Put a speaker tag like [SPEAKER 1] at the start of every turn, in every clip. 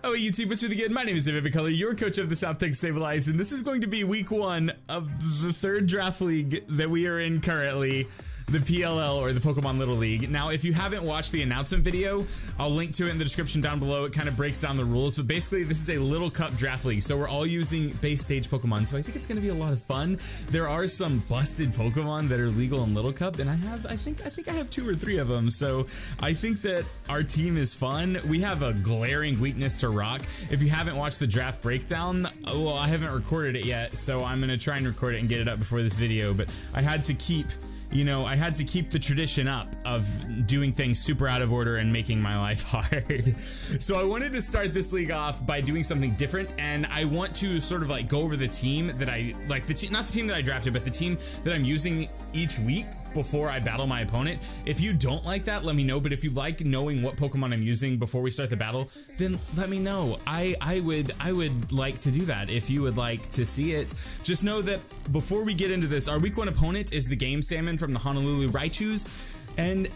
[SPEAKER 1] Oh, hey YouTube, what's really good? My name is David McCullough, your coach of the South Texas Sableyes, and this is going to be week 1 of the 3rd draft league that we are in currently, the PLL, or the Pokemon Little League. Now, if you haven't watched the announcement video, I'll link to it in the description down below. It kind of breaks down the rules, but basically this is a Little Cup draft league, so we're all using base stage Pokemon, so I think it's going to be a lot of fun. There are some busted Pokemon that are legal in Little Cup, and I think I have 2 or 3 of them, so I think that our team is fun. We have a glaring weakness to Rock. If you haven't watched the draft breakdown, well, I haven't recorded it yet, so I'm going to try and record it and get it up before this video, but I had to keep the tradition up of doing things super out of order and making my life hard. So I wanted to start this league off by doing something different, and I want to sort of like go over the team that I like, not the team that I drafted, but the team that I'm using each week before I battle my opponent. If you don't like that, let me know, but if you like knowing what Pokemon I'm using before we start the battle, then let me know. I would like to do that. If you would like to see it, just know that before we get into this, our week 1 opponent is the Game Salmon from the Honolulu Raichus, and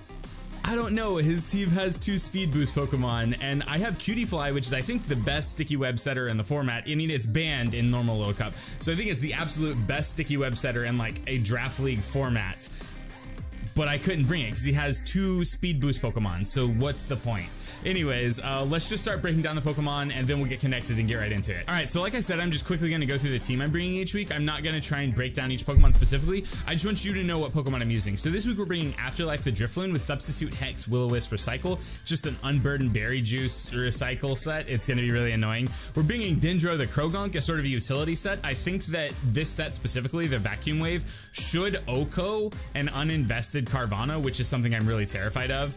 [SPEAKER 1] I don't know, his team has 2 speed boost Pokemon, and I have Cutiefly, which is I think the best sticky web setter in the format. I mean, it's banned in normal Little Cup, so I think it's the absolute best sticky web setter in like a draft league format. But I couldn't bring it because he has 2 speed boost Pokemon, so what's the point? Anyways, let's just start breaking down the Pokemon and then we'll get connected and get right into it. Alright, so like I said, I'm just quickly going to go through the team I'm bringing each week. I'm not going to try and break down each Pokemon specifically. I just want you to know what Pokemon I'm using. So this week we're bringing Afterlife the Drifloon with Substitute Hex Will-O-Wisp Recycle, just an unburdened berry juice recycle set. It's going to be really annoying. We're bringing Dendro the Krogunk, a sort of a utility set. I think that this set specifically, the Vacuum Wave, should OHKO an uninvested Carvana, which is something I'm really terrified of.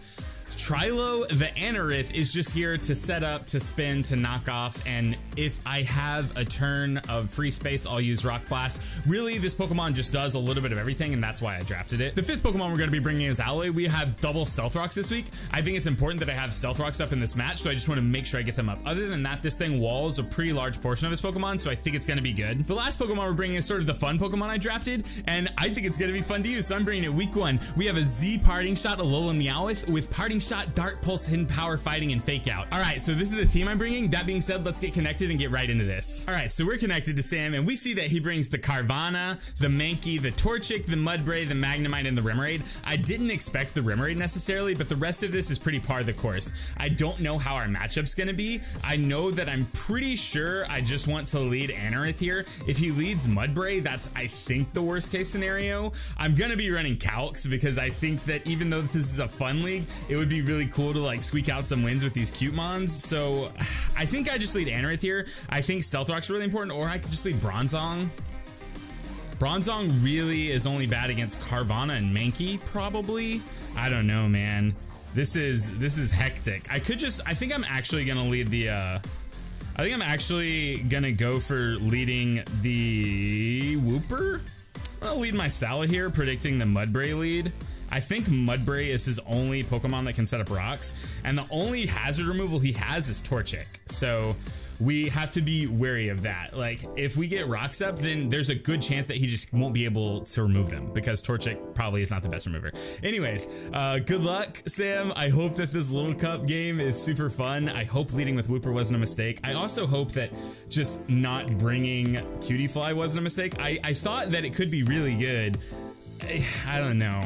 [SPEAKER 1] Trilo the Anorith is just here to set up, to spin, to knock off, and if I have a turn of free space, I'll use Rock Blast. Really, this Pokemon just does a little bit of everything, and that's why I drafted it. The 5th Pokemon we're going to be bringing is Owlay. We have double Stealth Rocks this week. I think it's important that I have Stealth Rocks up in this match, so I just want to make sure I get them up. Other than that, this thing walls a pretty large portion of his Pokemon, so I think it's going to be good. The last Pokemon we're bringing is sort of the fun Pokemon I drafted, and I think it's going to be fun to use, so I'm bringing it week 1. We have a Z Parting Shot, Alolan Meowth, with Parting Shot, Dark Pulse, Hidden Power, Fighting, and Fake Out. Alright, so this is the team I'm bringing. That being said, let's get connected and get right into this. Alright, so we're connected to Sam, and we see that he brings the Carvana, the Mankey, the Torchic, the Mudbray, the Magnemite, and the Remoraid. I didn't expect the Remoraid necessarily, but the rest of this is pretty par the course. I don't know how our matchup's gonna be. I know that I'm pretty sure I just want to lead Anorith here. If he leads Mudbray, that's, I think, the worst case scenario. I'm gonna be running Calcs because I think that even though this is a fun league, it would be really cool to like squeak out some wins with these cute mons. So I think I just lead Anorith here. I think Stealth Rock's really important, or I could just lead Bronzong. Bronzong really is only bad against Carvana and Mankey, probably. I don't know, man. This is hectic. I think I'm actually gonna lead the I think I'm actually gonna go for leading the Wooper. I'm gonna lead my Sala here, predicting the Mudbray lead. I think Mudbray is his only Pokemon that can set up rocks, and the only hazard removal he has is Torchic. So we have to be wary of that. Like, if we get rocks up, then there's a good chance that he just won't be able to remove them because Torchic probably is not the best remover. Anyways, good luck, Sam. I hope that this Little Cup game is super fun. I hope leading with Wooper wasn't a mistake. I also hope that just not bringing Cutiefly wasn't a mistake. I thought that it could be really good. I don't know.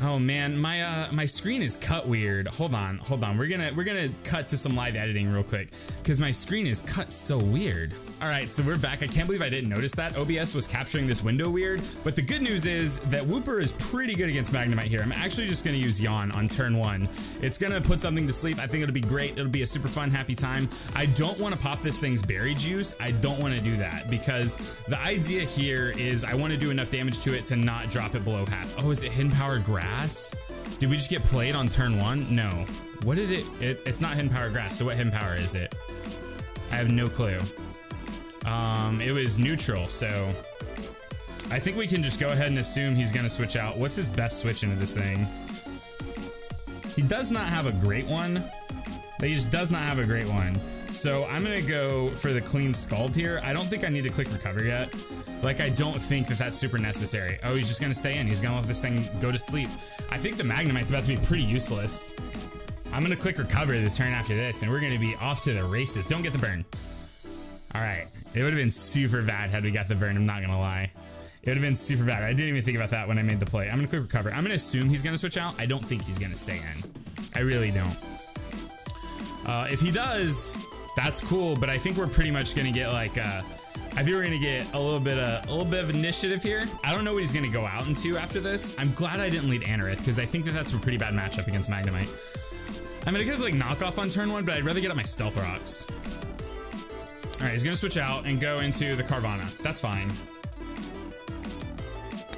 [SPEAKER 1] Oh man, my screen is cut weird. Hold on. We're gonna cut to some live editing real quick because my screen is cut so weird. All right, so we're back. I can't believe I didn't notice that. OBS was capturing this window weird, but the good news is that Wooper is pretty good against Magnemite here. I'm actually just gonna use Yawn on turn 1. It's gonna put something to sleep. I think it'll be great. It'll be a super fun, happy time. I don't want to pop this thing's berry juice. I don't want to do that because the idea here is I want to do enough damage to it to not drop it below half. Oh, is it Hidden Power Grass? Did we just get played on turn 1? No. What did it's not Hidden Power Grass, so what Hidden Power is it? I have no clue. It was neutral, so I think we can just go ahead and assume he's gonna switch out. What's his best switch into this thing? He does not have a great one. He just does not have a great one. So I'm gonna go for the Clean Scald here. I don't think I need to click recover yet. Like, I don't think that that's super necessary. Oh, he's just gonna stay in. He's gonna let this thing go to sleep. I think the Magnemite's about to be pretty useless. I'm gonna click recover the turn after this, and we're gonna be off to the races. Don't get the burn. All right, it would have been super bad had we got the burn, I'm not gonna lie. It would have been super bad. I didn't even think about that when I made the play. I'm gonna click recover. I'm gonna assume he's gonna switch out. I don't think he's gonna stay in. I really don't. If he does, that's cool, but I think we're pretty much gonna get like, I think we're gonna get a little bit of initiative here. I don't know what he's gonna go out into after this. I'm glad I didn't lead Anorith, because I think that that's a pretty bad matchup against Magnemite. I'm gonna get like knockoff on turn 1, but I'd rather get up my Stealth Rocks. All right, he's gonna switch out and go into the Carvanha. That's fine.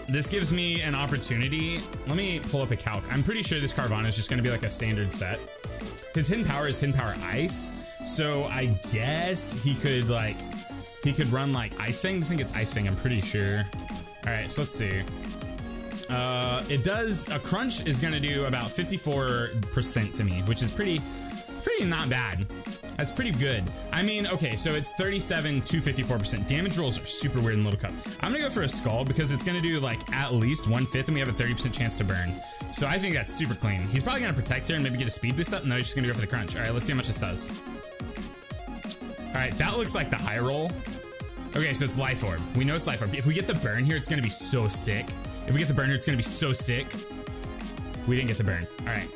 [SPEAKER 1] This gives me an opportunity. Let me pull up a calc. I'm pretty sure this Carvanha is just gonna be like a standard set. His hidden power is hidden power ice. So I guess he could run like Ice Fang. This thing gets Ice Fang, I'm pretty sure. All right, so let's see. It does, a crunch is gonna do about 54% to me, which is pretty not bad. That's pretty good. I mean, okay, so it's 37 to 54%. Damage rolls are super weird in Little Cup. I'm gonna go for a Skull because it's gonna do like at least 1/5 and we have a 30% chance to burn. So I think that's super clean. He's probably gonna protect here and maybe get a speed boost up. No, he's just gonna go for the crunch. All right, let's see how much this does. All right, that looks like the high roll. Okay, so it's Life Orb. We know it's Life Orb. If we get the burn here, it's gonna be so sick. If we get the burn here, it's gonna be so sick. We didn't get the burn. All right.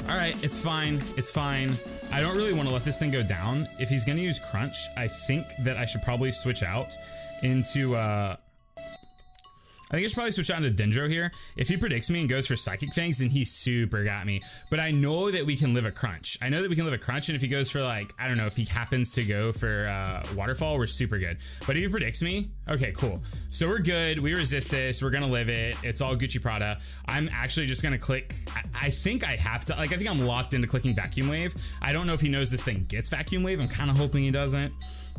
[SPEAKER 1] All right, it's fine. It's fine. I don't really want to let this thing go down. If he's gonna use Crunch, I think that I should probably switch out into, I think I should probably switch out into Dendro here. If he predicts me and goes for Psychic Fangs, then he super got me. But I know that we can live a Crunch. I know that we can live a Crunch, and if he goes for like, I don't know, if he happens to go for Waterfall, we're super good. But if he predicts me, okay, cool. So we're good, we resist this, we're gonna live it, it's all Gucci Prada. I'm actually just gonna click, I think I have to, like I think I'm locked into clicking Vacuum Wave. I don't know if he knows this thing gets Vacuum Wave, I'm kinda hoping he doesn't.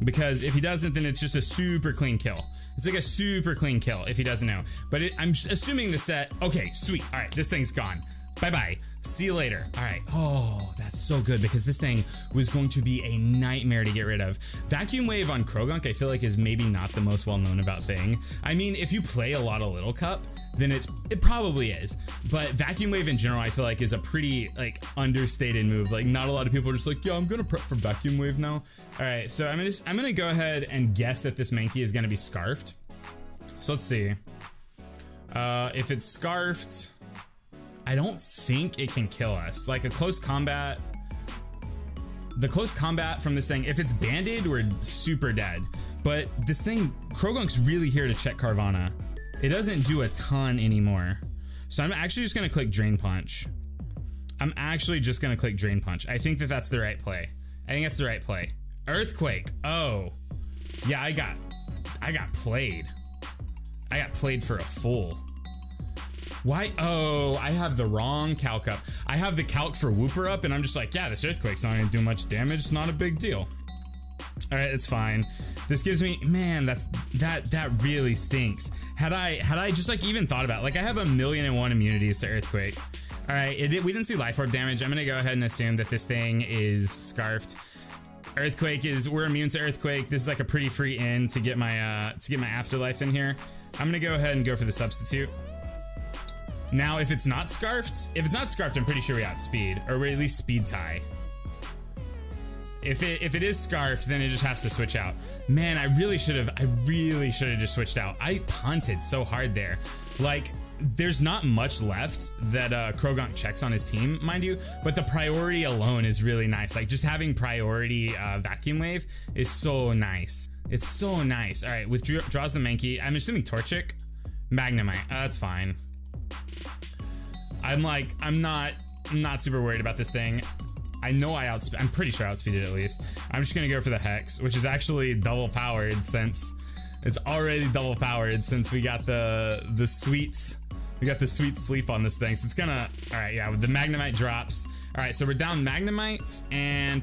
[SPEAKER 1] Because if he doesn't, then it's just a super clean kill. It's like a super clean kill if he doesn't know. But I'm assuming the set, okay, sweet. All right, this thing's gone. Bye-bye. See you later. All right. Oh, that's so good because this thing was going to be a nightmare to get rid of. Vacuum Wave on Krogunk, I feel like is maybe not the most well-known about thing. I mean, if you play a lot of Little Cup, then it probably is. But Vacuum Wave in general, I feel like is a pretty like understated move. Like not a lot of people are just like, yeah, I'm gonna prep for Vacuum Wave now. All right, so I'm gonna go ahead and guess that this Mankey is gonna be Scarfed. So let's see. If it's Scarfed, I don't think it can kill us. Like a close combat, the close combat from this thing, if it's banded, we're super dead. But this thing, Krogunk's really here to check Carvanha. It doesn't do a ton anymore. So I'm actually just gonna click Drain Punch. I'm actually just gonna click Drain Punch. I think that that's the right play. I think that's the right play. Earthquake, oh. Yeah, I got played. I got played for a fool. Why? Oh, I have the wrong calc up. I have the calc for Wooper up, and I'm just like, yeah, this Earthquake's not gonna do much damage. It's not a big deal. All right, it's fine. This gives me, man, that really stinks. Had I just like even thought about it, like I have 1,000,001 immunities to Earthquake. All right, we didn't see Life Orb damage. I'm gonna go ahead and assume that this thing is Scarfed. Earthquake is, we're immune to Earthquake. This is like a pretty free in to get my Afterlife in here. I'm gonna go ahead and go for the Substitute. Now, if it's not Scarfed, I'm pretty sure we outspeed, or we at least speed tie. If it is Scarfed, then it just has to switch out. Man, I really should have just switched out. I punted so hard there. Like, there's not much left that Krogunk checks on his team, mind you, but the priority alone is really nice. Like, just having priority Vacuum Wave is so nice. It's so nice. All right, withdraws the Mankey. I'm assuming Torchic, Magnemite. That's fine. I'm not super worried about this thing. I know I'm pretty sure I outspeeded at least. I'm just gonna go for the Hex, which is actually double powered since it's already double powered since we got the sweet sleep on this thing. So it's gonna, all right, yeah, the Magnemite drops. All right, so we're down Magnemite and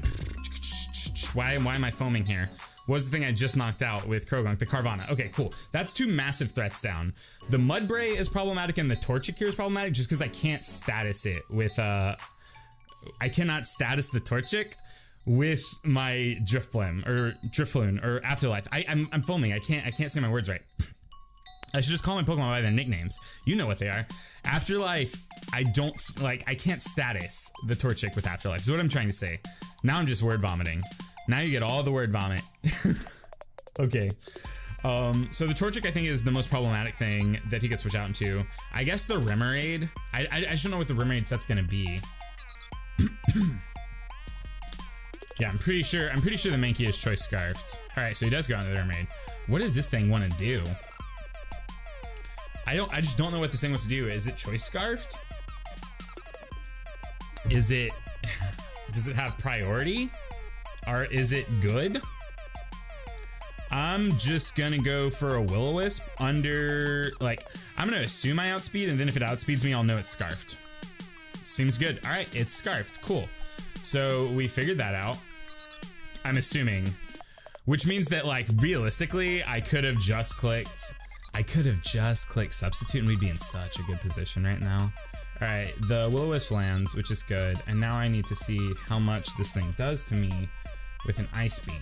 [SPEAKER 1] why am I foaming here? What was the thing I just knocked out with Krogunk? The Carvanha. Okay, cool. That's two massive threats down. The Mudbray is problematic and the Torchic here is problematic just because I can't status it with I cannot status the Torchic with my Drifloon or Afterlife. I'm foaming. I can't say my words right. I should just call my Pokemon by their nicknames. You know what they are. Afterlife I don't, like, I can't status the Torchic with Afterlife, is what I'm trying to say. Now I'm just word vomiting. Now you get all the word vomit. Okay. So the Torchic, I think, is the most problematic thing that he could switch out into. I guess the Remoraid. I just don't know what the Remoraid set's gonna be. Yeah, I'm pretty sure the Mankey is Choice Scarfed. Alright, so he does go on to the Remoraid. What does this thing want to do? I just don't know what this thing wants to do. Is it Choice Scarfed? Is it, does it have priority? Or is it good? I'm just gonna go for a Will-O-Wisp under, like, I'm gonna assume I outspeed, and then if it outspeeds me, I'll know it's Scarfed. Seems good. Alright, it's Scarfed. Cool. So we figured that out. I'm assuming. Which means that, like, realistically, I could have just clicked Substitute, and we'd be in such a good position right now. Alright, the Will-O-Wisp lands, which is good, and now I need to see how much this thing does to me with an Ice Beam.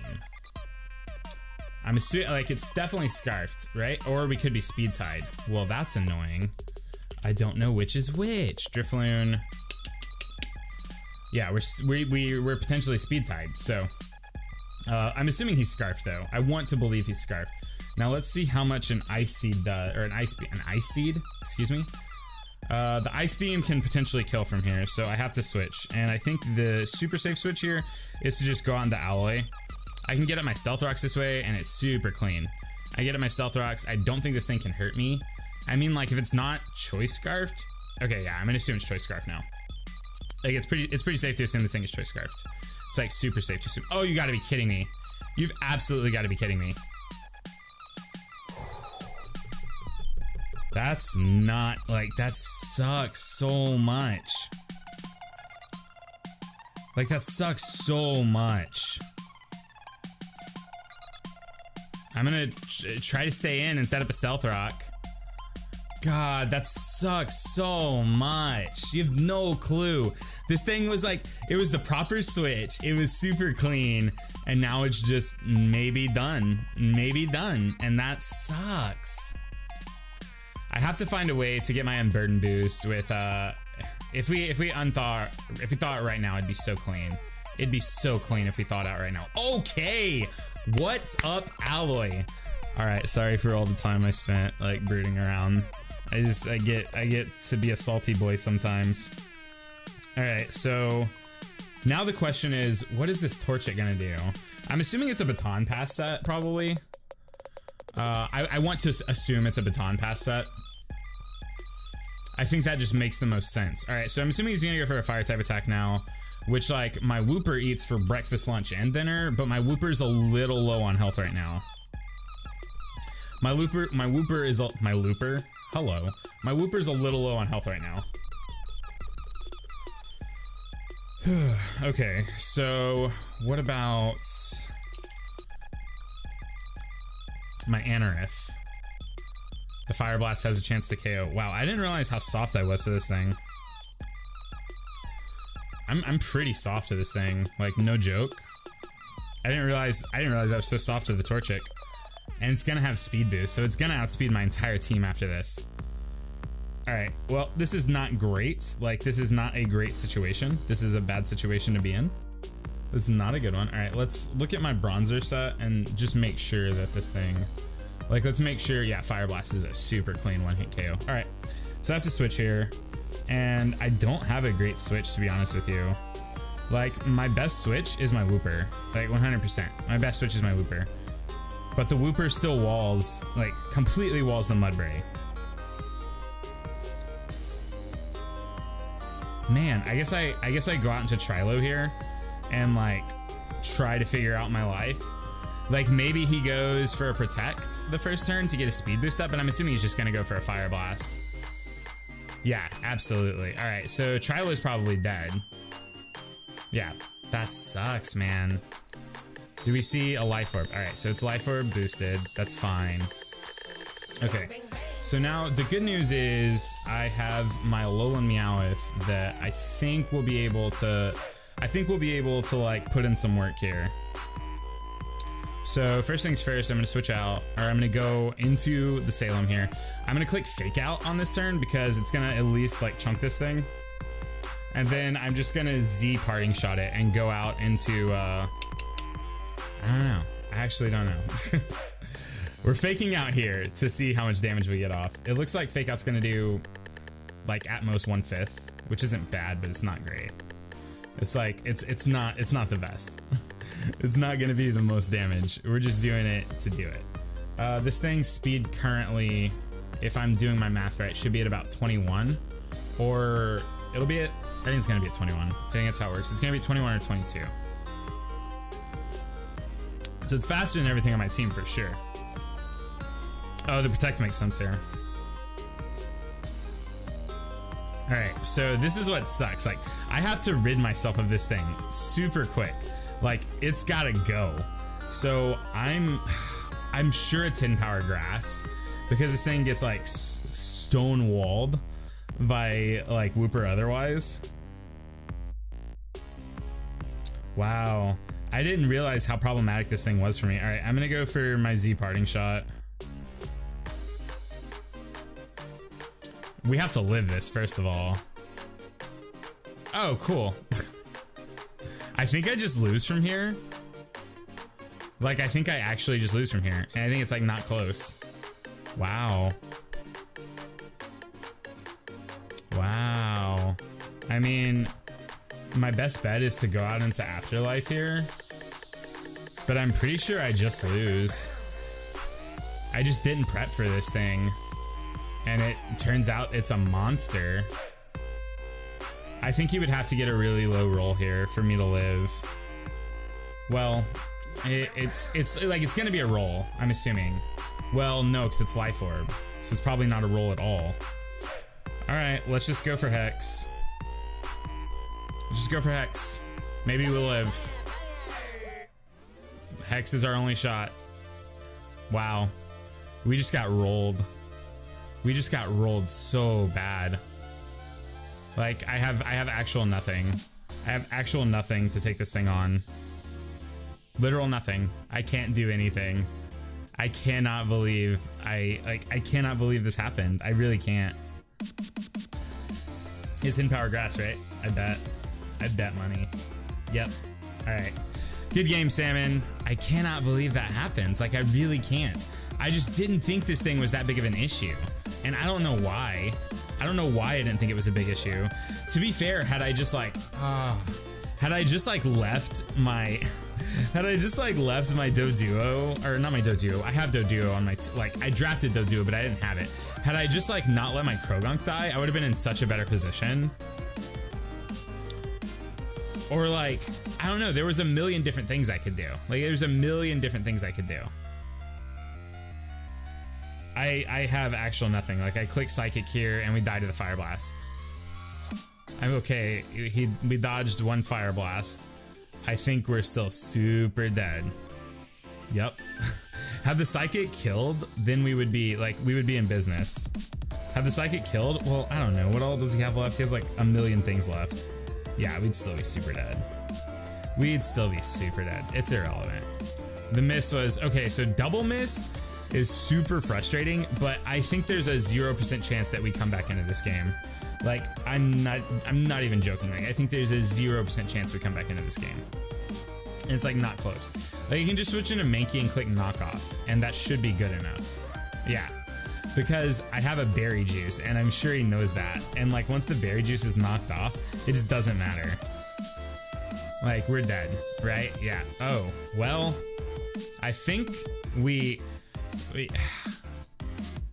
[SPEAKER 1] I'm assuming, like, it's definitely Scarfed, right? Or we could be Speed Tied. Well, that's annoying. I don't know which is which. Drifloon. Yeah, we're potentially Speed Tied, so I'm assuming he's Scarfed, though. I want to believe he's Scarfed. Now let's see how much an Ice Seed does, or an Ice Seed, excuse me. The Ice Beam can potentially kill from here, so I have to switch. And I think the super safe switch here is to just go on the Alloy. I can get at my Stealth Rocks this way, and it's super clean. I get at my Stealth Rocks. I don't think this thing can hurt me. I mean, like, if it's not Choice Scarfed, okay, yeah, I'm gonna assume it's Choice Scarfed now. Like, it's pretty safe to assume this thing is Choice Scarfed. It's like super safe to assume. Oh, you gotta be kidding me. You've absolutely gotta be kidding me. That's not, like, that sucks so much. Like, that sucks so much. I'm gonna try to stay in and set up a Stealth Rock. God, that sucks so much. You have no clue. This thing was like, it was the proper switch. It was super clean. And now it's just maybe done. Maybe done. And that sucks. I have to find a way to get my Unburden boost with, if we thought it right now, it'd be so clean. It'd be so clean if we thought out right now. Okay. What's up, Alloy? All right. Sorry for all the time I spent, like, brooding around. I get to be a salty boy sometimes. All right, so now the question is, what is this Torchic gonna do? I'm assuming it's a Baton Pass set, probably. I want to assume it's a Baton Pass set. I think that just makes the most sense. All right, so I'm assuming he's gonna go for a Fire type attack now, which, like, my Wooper eats for breakfast, lunch, and dinner, but my Wooper's a little low on health right now. My Wooper's a little low on health right now. Okay, so what about my Anorith? The Fire Blast has a chance to KO. Wow, I didn't realize how soft I was to this thing. I'm pretty soft to this thing, like, no joke. I didn't realize I was so soft to the Torchic. And it's gonna have speed boost, so it's gonna outspeed my entire team after this. Alright, well, this is not great. Like, this is not a great situation. This is a bad situation to be in. This is not a good one. Alright, let's look at my Bronzor set and just make sure that this thing... Like, let's make sure, yeah, Fire Blast is a super clean one-hit KO. Alright, so I have to switch here. And I don't have a great switch, to be honest with you. Like, my best switch is my Wooper. Like, 100%. My best switch is my Wooper. But the Wooper still walls, like, completely walls the Mudbray. Man, I guess I go out into Trilo here and, like, try to figure out my life. Like, maybe he goes for a Protect the first turn to get a speed boost up, but I'm assuming he's just gonna go for a Fire Blast. Yeah, absolutely. Alright, so Trilo is probably dead. Yeah, that sucks, man. Do we see a Life Orb? Alright, so it's Life Orb boosted. That's fine. Okay, so now the good news is I have my Alolan Meowth that I think we'll be able to, like, put in some work here. So first things first, I'm going to switch out, or I'm going to go into the Salem here. I'm going to click fake out on this turn because it's going to at least like chunk this thing. And then I'm just going to Z parting shot it and go out into, I don't know. I actually don't know. We're faking out here to see how much damage we get off. It looks like fake out's going to do like at most 1/5, which isn't bad, but it's not great. It's like, it's not the best. It's not gonna be the most damage. We're just doing it to do it. This thing's speed currently, if I'm doing my math right, should be at about 21, or it'll be at, I think it's gonna be at 21. I think that's how it works. It's gonna be 21 or 22. So it's faster than everything on my team for sure. Oh, the protect makes sense here. All right, so this is what sucks. Like, I have to rid myself of this thing super quick. Like, it's gotta go. So I'm sure it's hidden power grass because this thing gets like stone walled by like Whooper otherwise. Wow, I didn't realize how problematic this thing was for me. All right, I'm gonna go for my Z parting shot. We have to live this, first of all. Oh, cool. I think I just lose from here. Like, I think I actually just lose from here. And I think it's, like, not close. Wow. Wow. I mean, my best bet is to go out into Afterlife here. But I'm pretty sure I just lose. I just didn't prep for this thing. And it turns out it's a monster. I think you would have to get a really low roll here for me to live. Well, it's like it's gonna be a roll, I'm assuming. Well, no, because it's Life Orb, so it's probably not a roll at all. All right, let's just go for Hex. Let's just go for Hex. Maybe we'll live. Hex is our only shot. Wow, we just got rolled. We just got rolled so bad. Like, I have actual nothing. I have actual nothing to take this thing on. Literal nothing. I can't do anything. I cannot believe I cannot believe this happened. I really can't. It's hidden power grass, right? I bet money. Yep. All right. Good game, Salmon. I cannot believe that happens. Like, I really can't. I just didn't think this thing was that big of an issue. And I don't know why. I don't know why I didn't think it was a big issue. To be fair, had I just like left my Doduo, or not my Doduo, I have Doduo on my, I drafted Doduo, but I didn't have it. Had I just like not let my Krogunk die, I would have been in such a better position. Or like, I don't know, there was a million different things I could do. Like, there's a million different things I could do. I have actual nothing. Like, I click Psychic here and we die to the Fire Blast. I'm okay. We dodged one Fire Blast. I think we're still super dead. Yep. Had the Psychic killed, then we would be in business. Had the Psychic killed, well, I don't know. What all does he have left? He has like a million things left. Yeah, we'd still be super dead. We'd still be super dead. It's irrelevant. The miss was, okay, so double miss is super frustrating, but I think there's a 0% chance that we come back into this game. Like, I'm not even joking. Like, I think there's a 0% chance we come back into this game. And it's like not close. Like, you can just switch into Mankey and click knockoff, and that should be good enough. Yeah, because I have a berry juice, and I'm sure he knows that. And like, once the berry juice is knocked off, it just doesn't matter. Like, we're dead, right? Yeah. Oh, well, I think wait,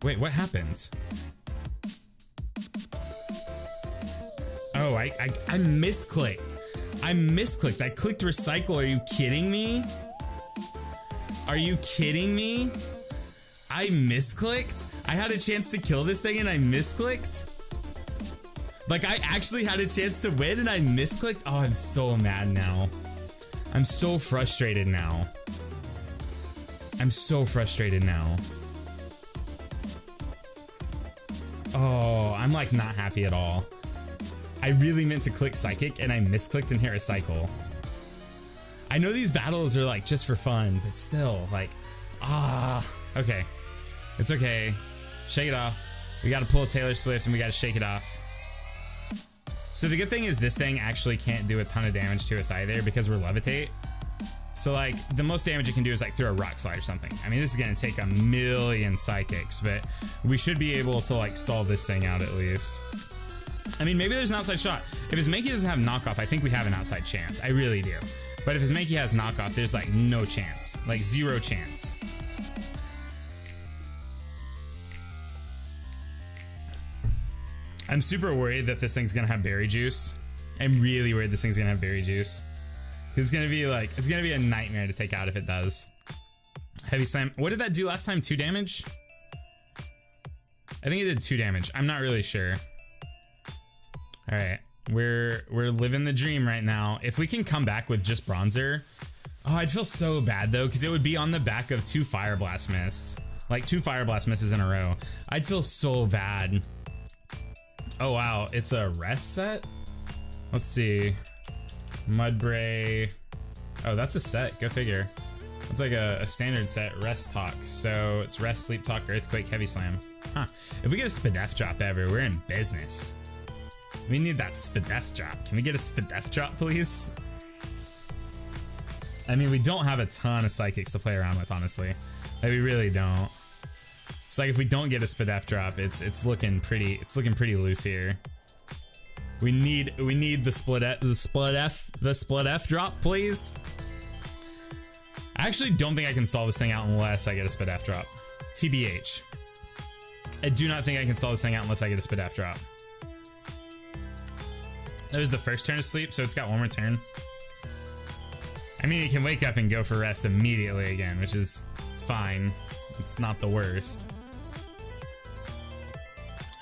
[SPEAKER 1] what happened? Oh, I misclicked. I misclicked. I clicked recycle. Are you kidding me? Are you kidding me? I misclicked? I had a chance to kill this thing and I misclicked? Like, I actually had a chance to win and I misclicked? Oh, I'm so mad now. I'm so frustrated now. I'm so frustrated now. Oh, I'm like not happy at all. I really meant to click Psychic and I misclicked and hit Recycle. I know these battles are like just for fun, but still, like, okay. It's okay. Shake it off. We gotta pull a Taylor Swift and we gotta shake it off. So the good thing is this thing actually can't do a ton of damage to us either because we're levitate. So like the most damage it can do is like throw a rock slide or something. I mean, this is gonna take a million psychics, but we should be able to like stall this thing out at least. I mean, maybe there's an outside shot. If his Mankey doesn't have knockoff, I think we have an outside chance. I really do. But if his Mankey has knockoff, there's like no chance, like 0 chance. I'm super worried that this thing's gonna have berry juice. I'm really worried this thing's gonna have berry juice. It's gonna be like, it's gonna be a nightmare to take out if it does. Heavy slam. What did that do last time? 2 damage? I think it did 2 damage. I'm not really sure. All right, we're living the dream right now. If we can come back with just Bronzor, oh, I'd feel so bad though, because it would be on the back of 2 Fire Blast Mists, like 2 Fire Blast Misses in a row. I'd feel so bad. Oh wow, it's a rest set? Let's see. Mudbray. Oh, that's a set, go figure. It's like a standard set, rest talk. So it's rest, sleep talk, earthquake, heavy slam. Huh, if we get a Spadef drop ever, we're in business. We need that Spadef drop. Can we get a Spadef drop, please? I mean, we don't have a ton of psychics to play around with, honestly. Like, we really don't. So like if we don't get a Spadef drop, it's looking pretty loose here. We need the Spadef drop, please. I actually don't think I can stall this thing out unless I get a Spadef drop. TBH. I do not think I can stall this thing out unless I get a Spadef drop. That was the first turn of sleep, so it's got 1 more turn. I mean, it can wake up and go for rest immediately again, which is, it's fine. It's not the worst.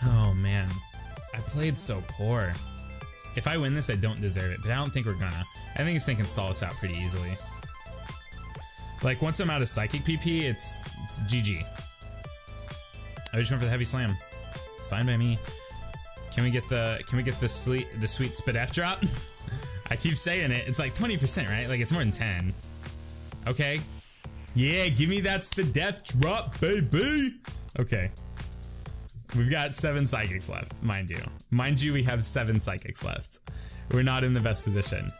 [SPEAKER 1] Oh man, I played so poor. If I win this, I don't deserve it, but I don't think we're gonna. I think this thing can stall us out pretty easily. Like once I'm out of psychic PP, it's GG. I just went for the heavy slam. It's fine by me. Can we get the sweet Spadef drop? I keep saying it. It's like 20%, right? Like it's more than 10. Okay. Yeah, give me that Spadef drop, baby. Okay. We've got 7 psychics left, mind you. Mind you, we have 7 psychics left. We're not in the best position.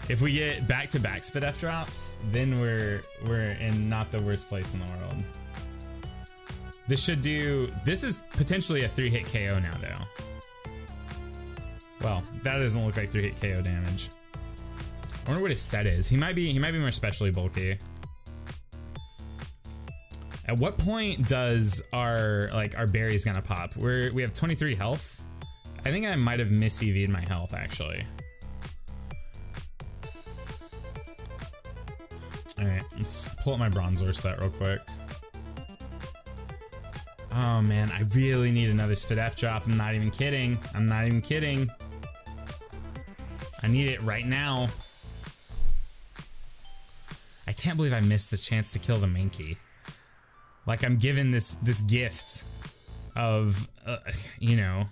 [SPEAKER 1] If we get back-to-back Spadef drops, then we're in not the worst place in the world. This is potentially a 3-hit KO now, though. Well, that doesn't look like 3-hit KO damage. I wonder what his set is. He might be more specially bulky. At what point does our berries gonna pop? We have 23 health. I think I might have mis-EV'd my health actually. All right, let's pull up my Bronzor set real quick. Oh man, I really need another Spadef drop. I'm not even kidding. I'm not even kidding. I need it right now. I can't believe I missed the chance to kill the Mankey. Like I'm given this gift of, you know,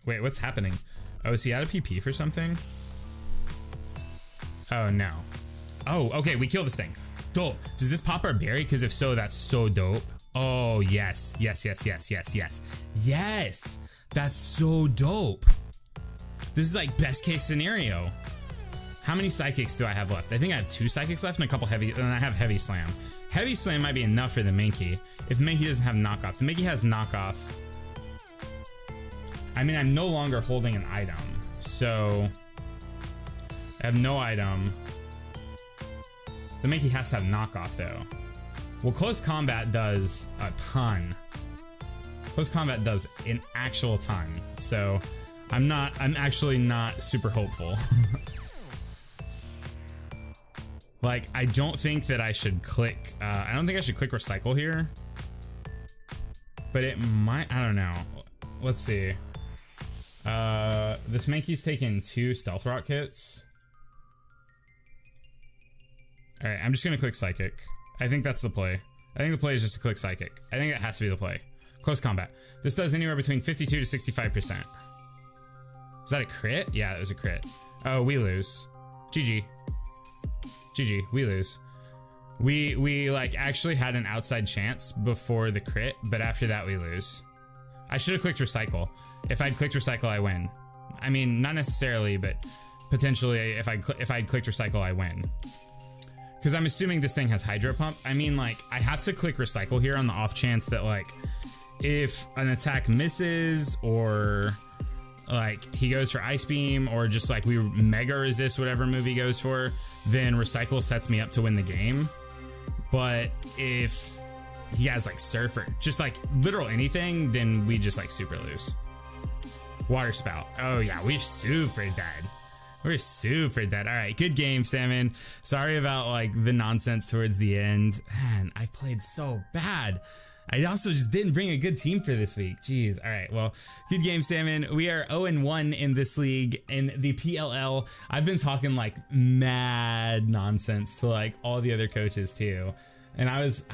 [SPEAKER 1] wait, what's happening? Oh, is he out of PP for something? Oh no. Oh, okay, we kill this thing. Dope. Does this pop our berry? Because if so, that's so dope. Oh yes, yes, yes, yes, yes, yes, yes. That's so dope. This is like best case scenario. How many psychics do I have left? I think I have 2 psychics left and a couple heavy, and I have heavy slam. Heavy slam might be enough for the Mankey. If the Mankey doesn't have knockoff, the Mankey has knockoff. I mean, I'm no longer holding an item, so I have no item. The Mankey has to have knockoff though. Well, close combat does a ton. Close combat does an actual ton. So I'm actually not super hopeful. Like, I don't think that I should click, I don't think I should click recycle here. But it might, I don't know. Let's see. This Mankey's taken 2 stealth rock hits. All right, I'm just gonna click psychic. I think that's the play. I think the play is just to click psychic. I think it has to be the play. Close combat. This does anywhere between 52 to 65%. Is that a crit? Yeah, it was a crit. Oh, we lose. GG. GG, we lose. We like actually had an outside chance before the crit, but after that we lose. I should have clicked recycle. If I'd clicked recycle, I win. I mean, not necessarily, but potentially if I'd clicked recycle, I win. Because I'm assuming this thing has hydro pump. I mean, like, I have to click recycle here on the off chance that, like, if an attack misses or like he goes for ice beam or just like we mega resist whatever move he goes for, then recycle sets me up to win the game. But if he has like surf or just like literal anything, then we just like super lose. Water spout. Oh yeah, we're super dead. We're super dead. All right, good game, Salmon. Sorry about like the nonsense towards the end. Man, I played so bad. I also just didn't bring a good team for this week. Jeez. All right. Well, good game, Salmon. We are 0-1 in this league in the PLL. I've been talking like mad nonsense to like all the other coaches too. And I was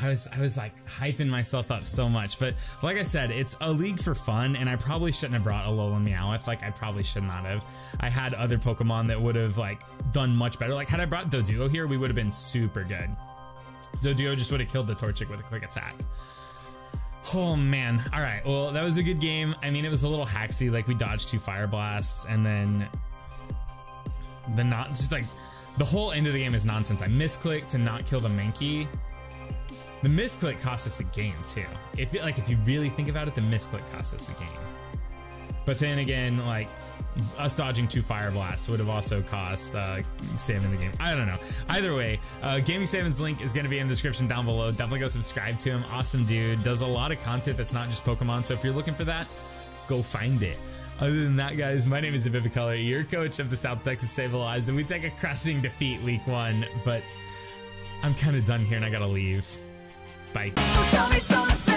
[SPEAKER 1] like hyping myself up so much. But like I said, it's a league for fun, and I probably shouldn't have brought Alolan Meowth. Like I probably should not have. I had other Pokemon that would have like done much better. Like had I brought Doduo here, we would have been super good. Doduo just would have killed the Torchic with a quick attack. Oh man. All right. Well, that was a good game. I mean, it was a little hacksy. Like we dodged 2 fire blasts, and then just like the whole end of the game is nonsense. I misclicked to not kill the Mankey. The misclick cost us the game too. If you really think about it, the misclick cost us the game. But then again, like us dodging 2 fire blasts would have also cost Salmon the game. I don't know. Either way, Gaming Salmon's link is going to be in the description down below. Definitely go subscribe to him. Awesome dude. Does a lot of content that's not just Pokemon. So if you're looking for that, go find it. Other than that, guys, my name is Vivicolor, your coach of the South Texas Sableyes, and we take a crushing defeat week 1. But I'm kind of done here and I gotta leave. Bye. So tell me something.